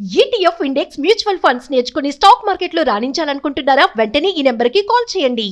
ETF index mutual funds నేర్చుకుని stock మార్కెట్లో రాణించాలనుకుంటున్నారా? వెంటనే ఈ నెంబర్కి కాల్ చేయండి.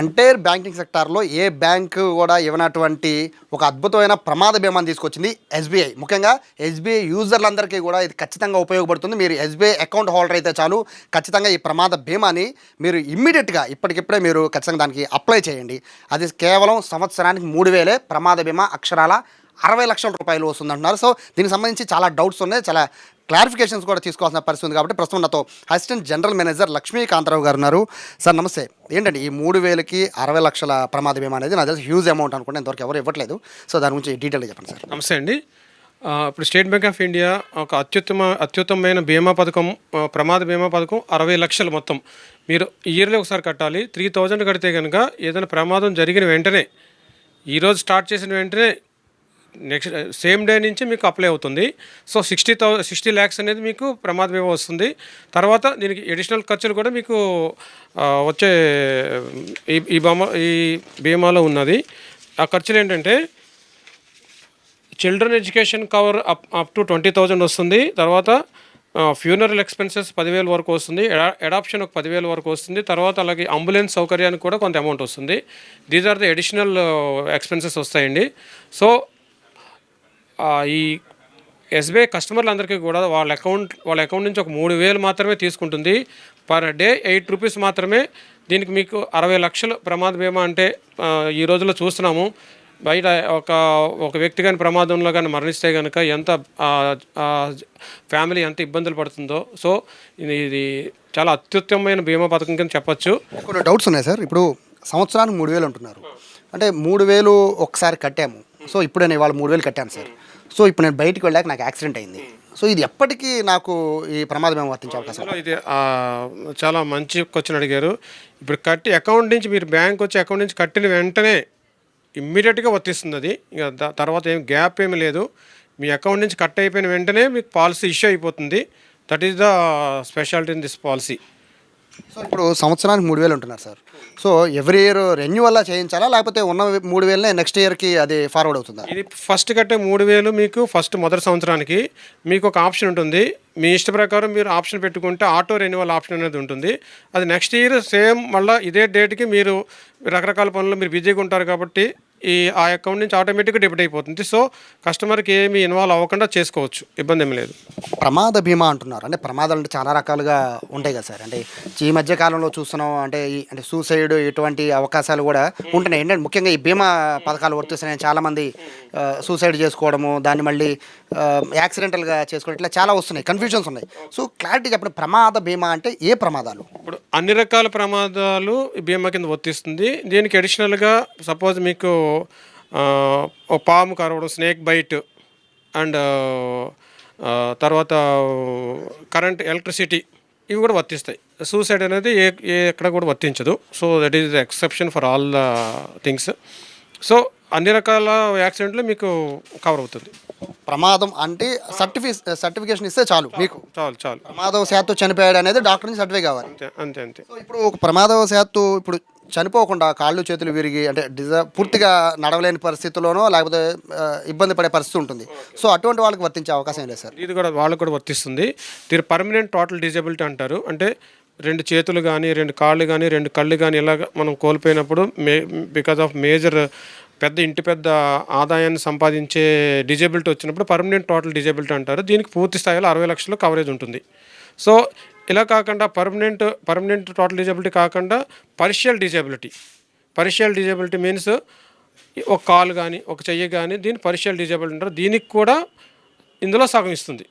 ఎంటైర్ బ్యాంకింగ్ సెక్టార్లో ఏ బ్యాంకు కూడా ఇవ్వనటువంటి ఒక అద్భుతమైన ప్రమాద బీమాను తీసుకొచ్చింది ఎస్బీఐ. ముఖ్యంగా ఎస్బీఐ యూజర్లందరికీ కూడా ఇది ఖచ్చితంగా ఉపయోగపడుతుంది. మీరు ఎస్బీఐ అకౌంట్ హోల్డర్ అయితే చాలు, ఖచ్చితంగా ఈ ప్రమాద బీమాని మీరు ఇమ్మీడియట్గా ఇప్పటికిప్పుడే మీరు ఖచ్చితంగా దానికి అప్లై చేయండి. అది కేవలం సంవత్సరానికి 3,000 ప్రమాద బీమా, అక్షరాల 60 లక్షల రూపాయలు వస్తుందంటున్నారు. సో దీనికి సంబంధించి చాలా డౌట్స్ ఉన్నాయి, చాలా క్లారిఫికేషన్స్ కూడా తీసుకోవాల్సిన పరిస్థితి ఉంది. కాబట్టి ప్రస్తుతం నాతో అసిస్టెంట్ జనరల్ మేనేజర్ లక్ష్మీకాంతరావు గారు ఉన్నారు. సార్ నమస్తే. ఏంటండి ఈ 3,000కి 60 లక్షల ప్రమాద బీమా అనేది నాకు తెలిసి హ్యూజ్ అమౌంట్ అనుకుంటే ఇంతవరకు ఎవరు ఇవ్వట్లేదు. సో దాని గురించి డీటెయిల్గా చెప్పండి సార్. నమస్తే అండి. ఇప్పుడు స్టేట్ బ్యాంక్ ఆఫ్ ఇండియా ఒక అత్యుత్తమైన బీమా పథకం, ప్రమాద బీమా పథకం 60 లక్షలు మొత్తం. మీరు ఇయర్లీ ఒకసారి కట్టాలి. 3,000 కడితే కనుక ఏదైనా ప్రమాదం జరిగిన వెంటనే, ఈరోజు స్టార్ట్ చేసిన వెంటనే నెక్స్ట్ సేమ్ డే నుంచి మీకు అప్లై అవుతుంది. సో 60 ల్యాక్స్ అనేది మీకు ప్రమాద బీమా వస్తుంది. తర్వాత దీనికి అడిషనల్ ఖర్చులు కూడా మీకు వచ్చే ఈ బీమాలో ఉన్నది. ఆ ఖర్చులు ఏంటంటే children education cover up to 20,000 వస్తుంది. తర్వాత ఫ్యూనరల్ ఎక్స్పెన్సెస్ 10,000 వరకు వస్తుంది. అడాప్షన్ ఒక 10,000 వరకు వస్తుంది. తర్వాత అలాగే అంబులెన్స్ సౌకర్యానికి కూడా కొంత అమౌంట్ వస్తుంది. These are the additional expenses వస్తాయండి. సో ఈ ఎస్బీఐ కస్టమర్లందరికీ కూడా వాళ్ళ అకౌంట్ నుంచి ఒక 3,000 మాత్రమే తీసుకుంటుంది. పర్ డే 8 రూపీస్ మాత్రమే. దీనికి మీకు 60 లక్షలు ప్రమాద బీమా అంటే ఈ రోజుల్లో చూస్తున్నాము. బయట ఒక వ్యక్తి కానీ ప్రమాదంలో కానీ మరణిస్తే కనుక ఎంత ఫ్యామిలీ ఎంత ఇబ్బందులు పడుతుందో. సో ఇది చాలా అత్యుత్తమమైన బీమా పథకం కింద చెప్పచ్చు. కొన్ని డౌట్స్ ఉన్నాయి సార్. ఇప్పుడు సంవత్సరానికి 3,000 అంటున్నారు. అంటే 3,000 ఒకసారి కట్టాము. సో ఇప్పుడు నేను ఇవాళ 3,000 కట్టాను సార్. సో ఇప్పుడు నేను బయటికి వెళ్ళాక నాకు యాక్సిడెంట్ అయింది. సో ఇది ఎప్పటికీ నాకు ఈ ప్రమాద బీమా వర్తించే అవకాశం? ఇది చాలా మంచి క్వశ్చన్ అడిగారు. ఇప్పుడు అకౌంట్ నుంచి మీరు బ్యాంక్ వచ్చి అకౌంట్ నుంచి కట్టిన వెంటనే ఇమ్మీడియట్గా వర్తిస్తుంది. అది ఇక తర్వాత ఏం గ్యాప్ ఏమీ లేదు. మీ అకౌంట్ నుంచి కట్ అయిపోయిన వెంటనే మీకు పాలసీ ఇష్యూ అయిపోతుంది. That is the speciality in this policy. So ఇప్పుడు సంవత్సరానికి 3,000 ఉంటున్నారు sir. So every year renewal చేయించాలా, లేకపోతే ఉన్న 3,000నే నెక్స్ట్ ఇయర్కి అది ఫార్వర్డ్ అవుతుందా? ఇది ఫస్ట్ కట్టే 3,000 మీకు మొదటి సంవత్సరానికి మీకు ఒక ఆప్షన్ ఉంటుంది. మీ ఇష్ట ప్రకారం మీరు ఆప్షన్ పెట్టుకుంటే ఆటో రెన్యువల్ ఆప్షన్ అనేది ఉంటుంది. అది నెక్స్ట్ ఇయర్ సేమ్ మళ్ళీ ఇదే డేట్కి మీరు రకరకాల పనులు మీరు బిజీగా ఉంటారు కాబట్టి ఆ అకౌంట్ నుంచి ఆటోమేటిక్గా డెబిట్ అయిపోతుంది. సో కస్టమర్కి ఏమి ఇన్వాల్వ్ అవ్వకుండా చేసుకోవచ్చు, ఇబ్బంది ఏమి లేదు. ప్రమాద బీమా అంటున్నారు. అంటే ప్రమాదాలు అంటే చాలా రకాలుగా ఉంటాయి కదా సార్. అంటే ఈ మధ్య కాలంలో చూస్తున్నాం, అంటే సూసైడ్ ఇటువంటి అవకాశాలు కూడా ఉంటున్నాయి. ఏంటంటే ముఖ్యంగా ఈ బీమా పథకాలు వర్తిస్తున్నాయి. చాలామంది సూసైడ్ చేసుకోవడము, దాన్ని మళ్ళీ యాక్సిడెంటల్గా చేసుకోవడం, ఇట్లా చాలా వస్తున్నాయి, కన్ఫ్యూజన్స్ ఉన్నాయి. సో క్లారిటీ చెప్పండి, ప్రమాద బీమా అంటే ఏ ప్రమాదాలు? ఇప్పుడు అన్ని రకాల ప్రమాదాలు బీమా కింద వర్తిస్తుంది. దీనికి అడిషనల్గా సపోజ్ మీకు ఒక పాము కరవడం, స్నేక్ బైట్, అండ్ తర్వాత కరెంట్, ఎలక్ట్రిసిటీ, ఇవి కూడా వర్తిస్తాయి. సూసైడ్ అనేది ఎక్కడ కూడా వర్తించదు. So that is the exception for all the things. So అన్ని రకాల యాక్సిడెంట్లు మీకు కవర్ అవుతుంది. ప్రమాదం అంటే సర్టిఫికేషన్ ఇస్తే చాలు, మీకు చాలు. ప్రమాదవశాత్తు చనిపోయాడు అనేది డాక్టర్ నుంచి సర్టిఫికేట్ కావాలి. అంతే. సో ఇప్పుడు ఒక ప్రమాదవశాత్తు ఇప్పుడు చనిపోకుండా కాళ్ళు చేతులు విరిగి అంటే పూర్తిగా నడవలేని పరిస్థితుల్లోనో లేకపోతే ఇబ్బంది పడే పరిస్థితి ఉంటుంది. సో అటువంటి వాళ్ళకి వర్తించే అవకాశం లేదు సార్? ఇది కూడా వాళ్ళకు కూడా వర్తిస్తుంది. దీని పర్మనెంట్ టోటల్ డిజేబిలిటీ అంటారు. అంటే 2 చేతులు కానీ, 2 కాళ్ళు కానీ, 2 కళ్ళు కానీ ఇలాగ మనం కోల్పోయినప్పుడు బికాజ్ ఆఫ్ మేజర్ పెద్ద ఆదాయాన్ని సంపాదించే డిజేబిలిటీ వచ్చినప్పుడు పర్మనెంట్ టోటల్ డిజేబిలిటీ అంటారు. దీనికి పూర్తి స్థాయిలో 60 లక్షలు కవరేజ్ ఉంటుంది. సో ఇలా కాకుండా పర్మనెంట్ టోటల్ డిజేబిలిటీ కాకుండా పార్షియల్ డిజేబిలిటీ మీన్స్ ఒక కాలు కానీ, ఒక చెయ్యి కానీ, దీన్ని పార్షియల్ డిజేబిలిటీ అంటారు. దీనికి కూడా ఇందులో సగం ఇస్తుంది.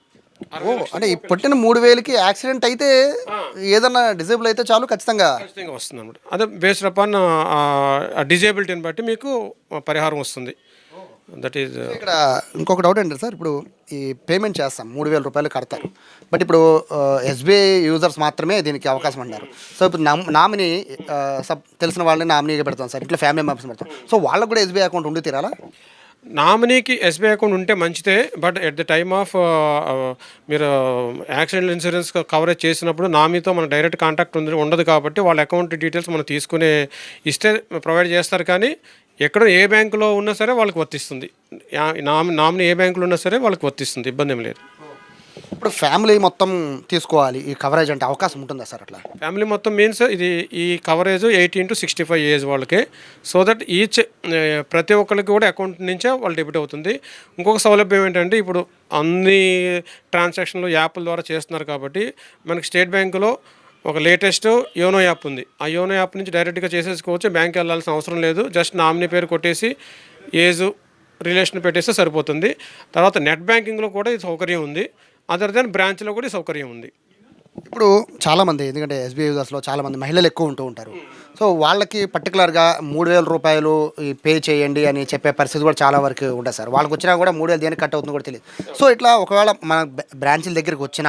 అంటే ఈ పుట్టిన 3,000కి యాక్సిడెంట్ అయితే ఏదన్నా డిజేబుల్ అయితే చాలు, ఖచ్చితంగా వస్తుంది అనమాట. అదే బేస్డ్ అపాన్ డిజేబిలిటీని బట్టి మీకు పరిహారం వస్తుంది. That is. ఇక్కడ ఇంకొక డౌట్ ఏంటంటే సార్, ఇప్పుడు ఈ పేమెంట్ చేస్తాం 3,000 రూపాయలు కడతారు. బట్ ఇప్పుడు ఎస్బీఐ యూజర్స్ మాత్రమే దీనికి అవకాశం అన్నారు. సో ఇప్పుడు నామినీ తెలిసిన వాళ్ళని నామినీగా పెడతాం సార్, ఇట్లా ఫ్యామిలీ మెంబర్స్ పెడతాం. సో వాళ్ళకు కూడా ఎస్బీఐ అకౌంట్ ఉండి తీరాలా? నామినీకి ఎస్బీఐ అకౌంట్ ఉంటే మంచిదే, but at the time of మీరు యాక్సిడెంట్ ఇన్సూరెన్స్ కవరేజ్ చేసినప్పుడు నామీతో మన డైరెక్ట్ కాంటాక్ట్ ఉండదు కాబట్టి వాళ్ళ అకౌంట్ డీటెయిల్స్ మనం తీసుకునే ఇస్తే ప్రొవైడ్ చేస్తారు. కానీ ఎక్కడ ఏ బ్యాంకులో ఉన్నా సరే వాళ్ళకి వర్తిస్తుంది, నామినీ ఏ బ్యాంకులో ఉన్నా సరే వాళ్ళకి వర్తిస్తుంది, ఇబ్బంది ఏం లేదు. ఇప్పుడు ఫ్యామిలీ మొత్తం తీసుకోవాలి ఈ కవరేజ్ అంటే అవకాశం ఉంటుందా సార్ అట్లా? ఫ్యామిలీ మొత్తం మీన్స్ ఈ కవరేజ్ 18 to 65 ఏజ్ వాళ్ళకి. సో దట్ ప్రతి ఒక్కరికి కూడా అకౌంట్ నుంచే వాళ్ళు డెబిట్ అవుతుంది. ఇంకొక సౌలభ్యం ఏంటంటే ఇప్పుడు అన్ని ట్రాన్సాక్షన్లు యాప్ల ద్వారా చేస్తున్నారు కాబట్టి మనకి స్టేట్ బ్యాంకులో ఒక లేటెస్ట్ యోనో యాప్ ఉంది. ఆ యోనో యాప్ నుంచి డైరెక్ట్గా చేసేసుకోవచ్చు, బ్యాంక్ వెళ్ళాల్సిన అవసరం లేదు. జస్ట్ నామినీ పేరు కొట్టేసి ఏజ్ రిలేషన్ పెట్టేస్తే సరిపోతుంది. తర్వాత నెట్ బ్యాంకింగ్లో కూడా ఈ సౌకర్యం ఉంది. అదర్ దాన్ బ్రాంచ్లో కూడా ఈ సౌకర్యం ఉంది. ఇప్పుడు చాలామంది, ఎందుకంటే ఎస్బీఐ యూజర్స్లో చాలామంది మహిళలు ఎక్కువ ఉంటూ ఉంటారు. సో వాళ్ళకి పర్టికులర్గా 3,000 రూపాయలు పే చేయండి అని చెప్పే పరిస్థితి కూడా చాలా వరకు ఉంటుంది సార్. వాళ్ళకి వచ్చినా కూడా 3,000 దేనికి కట్ అవుతుందో కూడా తెలియదు. సో ఇట్లా ఒకవేళ మన బ్రాంచ్ల దగ్గరికి వచ్చిన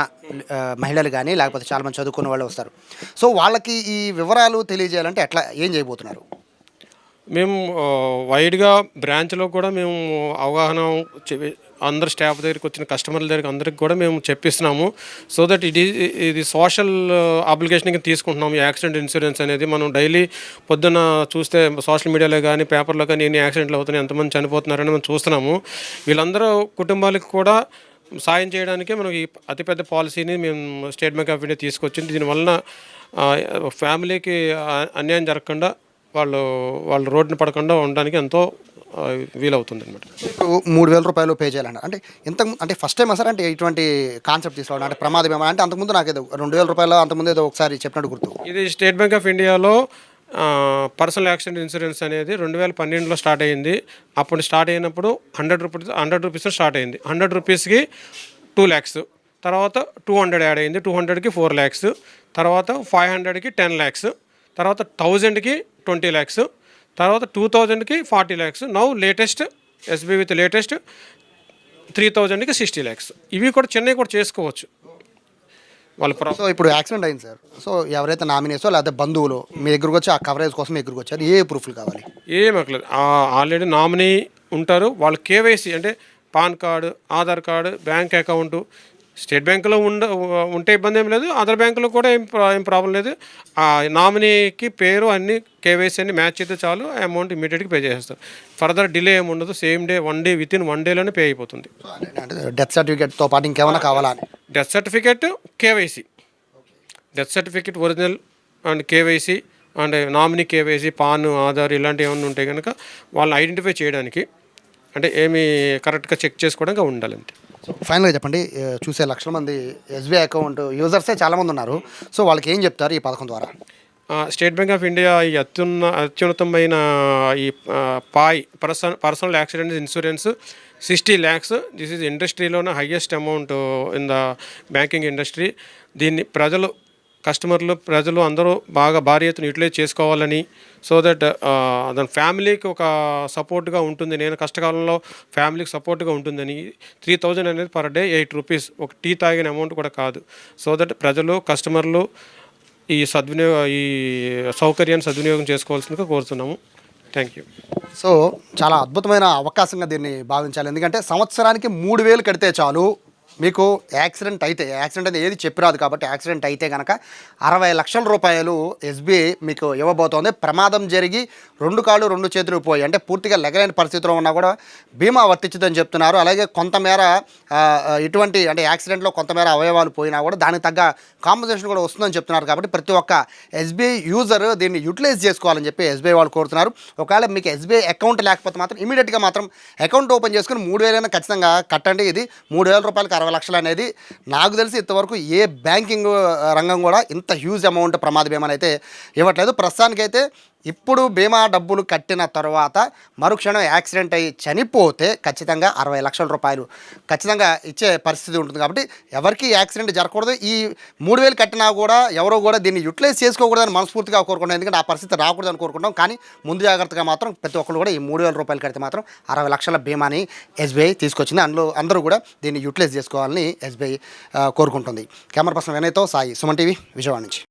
మహిళలు కానీ లేకపోతే చాలామంది చదువుకున్న వాళ్ళు వస్తారు. సో వాళ్ళకి ఈ వివరాలు తెలియజేయాలంటే ఎట్లా, ఏం చేయబోతున్నారు? మేము వైడ్గా బ్రాంచ్లో కూడా మేము అవగాహన అందరు స్టాఫ్ దగ్గరికి వచ్చిన కస్టమర్ల దగ్గరికి అందరికి కూడా మేము చెప్పిస్తున్నాము. సో దట్ ఇది సోషల్ అప్లికేషన్ కింద తీసుకుంటున్నాము. ఈ యాక్సిడెంట్ ఇన్సూరెన్స్ అనేది మనం డైలీ పొద్దున్న చూస్తే సోషల్ మీడియాలో కానీ పేపర్లో కానీ ఎన్ని యాక్సిడెంట్లు అవుతున్నాయి, ఎంతమంది చనిపోతున్నారని మనం చూస్తున్నాము. వీళ్ళందరూ కుటుంబాలకు కూడా సాయం చేయడానికి మనం ఈ అతిపెద్ద పాలసీని మేము స్టేట్ బ్యాంక్ ఆఫ్ ఇండియా తీసుకొచ్చింది. దీనివలన ఫ్యామిలీకి అన్యాయం జరగకుండా వాళ్ళు రోడ్డున పడకుండా ఉండడానికి ఎంతో వీలవుతుంది అనమాట. ఇప్పుడు 3,000 రూపాయలు పే చేయాలన్నారు అంటే అంటే ఫస్ట్ టైం సార్ అంటే ఇటువంటి కాన్సెప్ట్ తీసుకోవడం అంటే ప్రమాదం ఏమో అంటే అంతకుముందు నాకు ఏదో 2,000 రూపాయలు అంతకుముందు ఏదో ఒకసారి చెప్పినట్టు గుర్తు. ఇది స్టేట్ బ్యాంక్ ఆఫ్ ఇండియాలో పర్సనల్ యాక్సిడెంట్ ఇన్సూరెన్స్ అనేది 2012లో స్టార్ట్ అయ్యింది. అప్పుడు స్టార్ట్ అయినప్పుడు 100 రూపీస్ స్టార్ట్ అయింది. 100 రూపీస్కి 2 lakhs, తర్వాత 200 యాడ్ అయింది, 200కి 4 lakhs, తర్వాత 500కి 10 lakhs, తర్వాత 1000కి 20 lakhs, తర్వాత 2000కి 40 lakhs. Now latest SBI with latest 3000కి 60 lakhs. ఇవి కూడా చెన్నై కూడా చేసుకోవచ్చు వాళ్ళ. సో ఇప్పుడు యాక్సిడెంట్ అయింది సార్. సో ఎవరైతే నామినేసో లేకపోతే బంధువులు మీ దగ్గరకు వచ్చి ఆ కవరేజ్ కోసం మీ దగ్గరకు వచ్చారు, ఏ ప్రూఫ్లు కావాలి? ఏం అక్కర్లేదు. ఆల్రెడీ నామినీ ఉంటారు, వాళ్ళు కేవైసీ అంటే pan card, Aadhaar card, bank account. State బ్యాంకులో ఉంటే ఇబ్బంది ఏం లేదు, అదర్ బ్యాంకులో కూడా ఏం ప్రాబ్లం లేదు. ఆ నామినీకి పేరు అన్ని కేవైసీ అన్ని మ్యాచ్ అయితే చాలు, ఆ అమౌంట్ ఇమీడియట్గా పే చేసేస్తారు. ఫర్దర్ డిలే ఏమి ఉండదు, same day 1 day within 1 dayలోనే పే అయిపోతుంది. డెత్ సర్టిఫికేట్తో పాటు ఇంకేమైనా కావాలా? Death certificate, KYC, death certificate original and KYC and nominee KYC, PAN, Aadhaar ఇలాంటివి ఏమైనా ఉంటే కనుక వాళ్ళని ఐడెంటిఫై చేయడానికి అంటే ఏమి కరెక్ట్గా చెక్ చేసుకోవడానికి ఉండాలంతే. సో ఫైనల్గా చెప్పండి, చూసే లక్షల మంది ఎస్బీఐ అకౌంట్ యూజర్సే చాలామంది ఉన్నారు. సో వాళ్ళకి ఏం చెప్తారు ఈ పథకం ద్వారా? స్టేట్ బ్యాంక్ ఆఫ్ ఇండియా ఈ అత్యున్నతమైన ఈ personal accident insurance 60 lakhs. This is ఇండస్ట్రీలోనే highest amount in the banking industry. దీన్ని ప్రజలు అందరూ బాగా భారీ ఎత్తున యూటిలైజ్ చేసుకోవాలని, సో దట్ దాని ఫ్యామిలీకి ఒక సపోర్ట్గా ఉంటుంది. నేను కష్టకాలంలో ఫ్యామిలీకి సపోర్ట్గా ఉంటుందని 3,000 అనేది పర్ డే 8 rupees, ఒక టీ తాగిన అమౌంట్ కూడా కాదు. సో దట్ కస్టమర్లు ఈ సౌకర్యాన్ని సద్వినియోగం చేసుకోవాల్సిందిగా కోరుతున్నాము. Thank you. సో చాలా అద్భుతమైన అవకాశంగా దీన్ని భావించాలి. ఎందుకంటే సంవత్సరానికి 3,000 కడితే చాలు, మీకు యాక్సిడెంట్ అనేది ఏది చెప్పిరాదు కాబట్టి యాక్సిడెంట్ అయితే కనుక 60 లక్షల రూపాయలు ఎస్బీఐ మీకు ఇవ్వబోతోంది. ప్రమాదం జరిగి 2 కాళ్ళు 2 చేతులు పోయి అంటే పూర్తిగా లెగలేని పరిస్థితిలో ఉన్నా కూడా బీమా వర్తించదని చెప్తున్నారు. అలాగే కొంతమేర ఇటువంటి అంటే యాక్సిడెంట్లో కొంతమేర అవయవాలు పోయినా కూడా దానికి తగ్గ కాంపన్సేషన్ కూడా వస్తుందని చెప్తున్నారు. కాబట్టి ప్రతి ఒక్క ఎస్బీఐ యూజర్ దీన్ని యూటిలైజ్ చేసుకోవాలని చెప్పి ఎస్బీఐ వాళ్ళు కోరుతున్నారు. ఒకవేళ మీకు ఎస్బీఐ అకౌంట్ లేకపోతే మాత్రం ఇమీడియట్గా మాత్రం అకౌంట్ ఓపెన్ చేసుకుని 3,000 ఖచ్చితంగా కట్టండి. ఇది 3,000 రూపాయలకి 60 లక్షలు అనేది నాకు తెలిసి ఇంతవరకు ఏ బ్యాంకింగ్ రంగం కూడా ఇంత హ్యూజ్ అమౌంట్ ప్రమాద బీమాని అయితే ఇవ్వట్లేదు. ప్రస్తుతానికైతే ఇప్పుడు బీమా డబ్బులు కట్టిన తర్వాత మరుక్షణం యాక్సిడెంట్ అయ్యి చనిపోతే ఖచ్చితంగా 60 లక్షల రూపాయలు ఖచ్చితంగా ఇచ్చే పరిస్థితి ఉంటుంది. కాబట్టి ఎవరికి యాక్సిడెంట్ జరగకూడదు. ఈ 3,000 కట్టినా కూడా ఎవరో కూడా దీన్ని యూటిలైజ్ చేసుకోకూడదని మనస్ఫూర్తిగా కోరుకుంటాం. ఎందుకంటే ఆ పరిస్థితి రాకూడదని కోరుకుంటాం. కానీ ముందు జాగ్రత్తగా మాత్రం ప్రతి ఒక్కరు కూడా ఈ 3,000 రూపాయలు కడితే మాత్రం 60 లక్షల బీమాని ఎస్బీఐ తీసుకొచ్చింది. అందులో అందరూ కూడా దీన్ని యూటిలైజ్ చేసుకోవాలని ఎస్బీఐ కోరుకుంటుంది. కెమెరా పర్సన్ వినయ్తో సాయి, సుమన్ టీవీ, విజయవాడ నుంచి.